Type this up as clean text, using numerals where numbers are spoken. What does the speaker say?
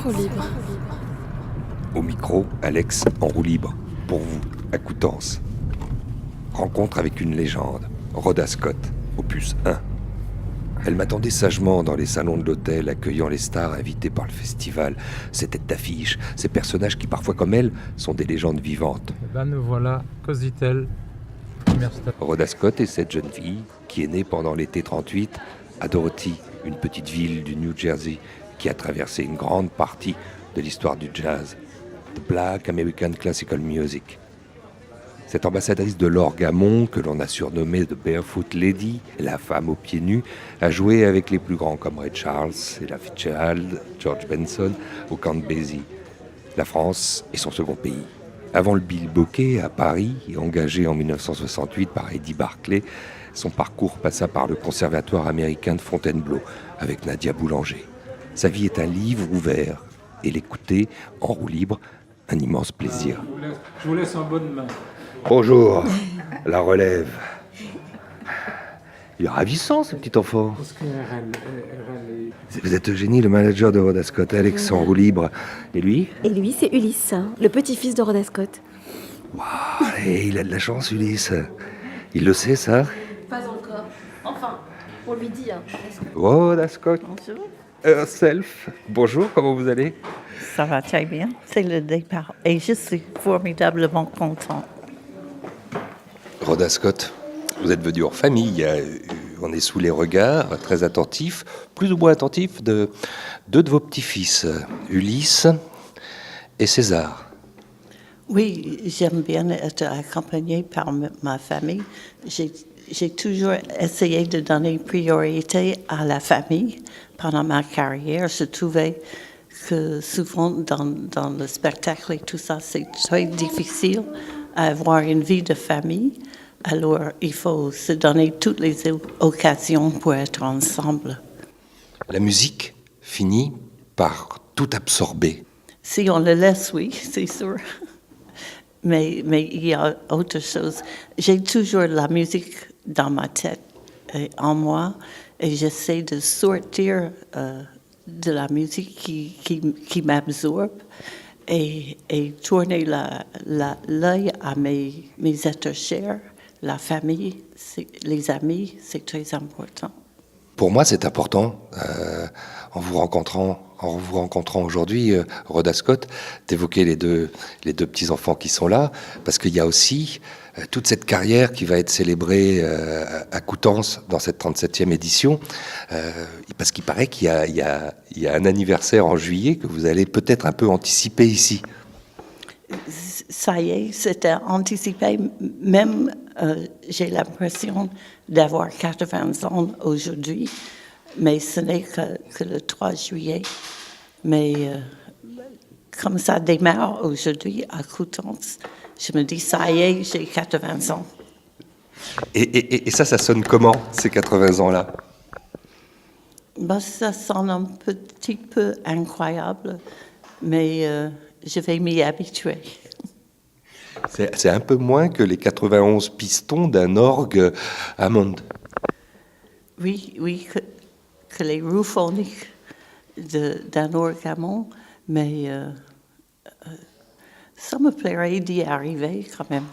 roue libre. Au micro, Alex en roue libre. Pour vous, à Coutances. Rencontre avec une légende, Rhoda Scott, opus 1. Elle m'attendait sagement dans les salons de l'hôtel, accueillant les stars invitées par le festival. Ces têtes d'affiche, ces personnages qui, parfois comme elle, sont des légendes vivantes. Eh ben nous voilà, Cositel. Rhoda Scott est cette jeune fille qui est née pendant l'été 38 à Dorothy, une petite ville du New Jersey qui a traversé une grande partie de l'histoire du jazz, the Black American Classical Music. Cette ambassadrice de l'orgamon, que l'on a surnommée The Barefoot Lady, la femme aux pieds nus, a joué avec les plus grands comme Ray Charles, Ella Fitzgerald, George Benson ou Count Basie. La France est son second pays. Avant le bilboquet à Paris, et engagé en 1968 par Eddie Barclay, son parcours passa par le conservatoire américain de Fontainebleau avec Nadia Boulanger. Sa vie est un livre ouvert et l'écouter en roue libre, un immense plaisir. Je vous laisse en bonne main. Bonjour, la relève. Il est ravissant ce petit enfant. Vous êtes Eugénie, le manager de Rhoda Scott, Alex en roue libre. Et lui ? Et lui, c'est Ulysse, le petit-fils de Rhoda Scott. Waouh, et il a de la chance, Ulysse. Il le sait, ça ? Pas encore. Enfin, on lui dit. Rhoda Scott Bonjour. herself. Bonjour, comment vous allez ? Ça va très bien. C'est le départ. Et je suis formidablement content. Rhoda Scott, vous êtes venu en famille. On est sous les regards très attentifs, plus ou moins attentifs, de deux de vos petits-fils, Ulysse et César. Oui, j'aime bien être accompagnée par ma famille. J'ai toujours essayé de donner priorité à la famille pendant ma carrière. Je trouvais que souvent dans le spectacle et tout ça, c'est très difficile d'avoir une vie de famille. Alors, il faut se donner toutes les occasions pour être ensemble. La musique finit par tout absorber. Si on le laisse, oui, c'est sûr. Mais il y a autre chose. J'ai toujours la musique dans ma tête et en moi, et j'essaie de sortir de la musique qui m'absorbe et tourner l'œil à mes êtres chers, la famille, les amis, c'est très important. Pour moi, c'est important, en vous rencontrant aujourd'hui, Rhoda Scott, d'évoquer les deux petits-enfants qui sont là, parce qu'il y a aussi toute cette carrière qui va être célébrée à Coutances dans cette 37e édition, parce qu'il paraît qu'il y a un anniversaire en juillet que vous allez peut-être un peu anticiper ici. Ça y est, c'était anticipé. Même, j'ai l'impression d'avoir 80 ans aujourd'hui, mais ce n'est que le 3 juillet. Mais comme ça démarre aujourd'hui à Coutances, je me dis, ça y est, j'ai 80 ans. Et ça sonne comment, ces 80 ans-là ? Ben, ça sonne un petit peu incroyable, mais je vais m'y habituer. C'est un peu moins que les 91 pistons d'un orgue Hammond. Oui, que les roues phoniques d'un orgue Hammond, mais ça me plairait d'y arriver quand même.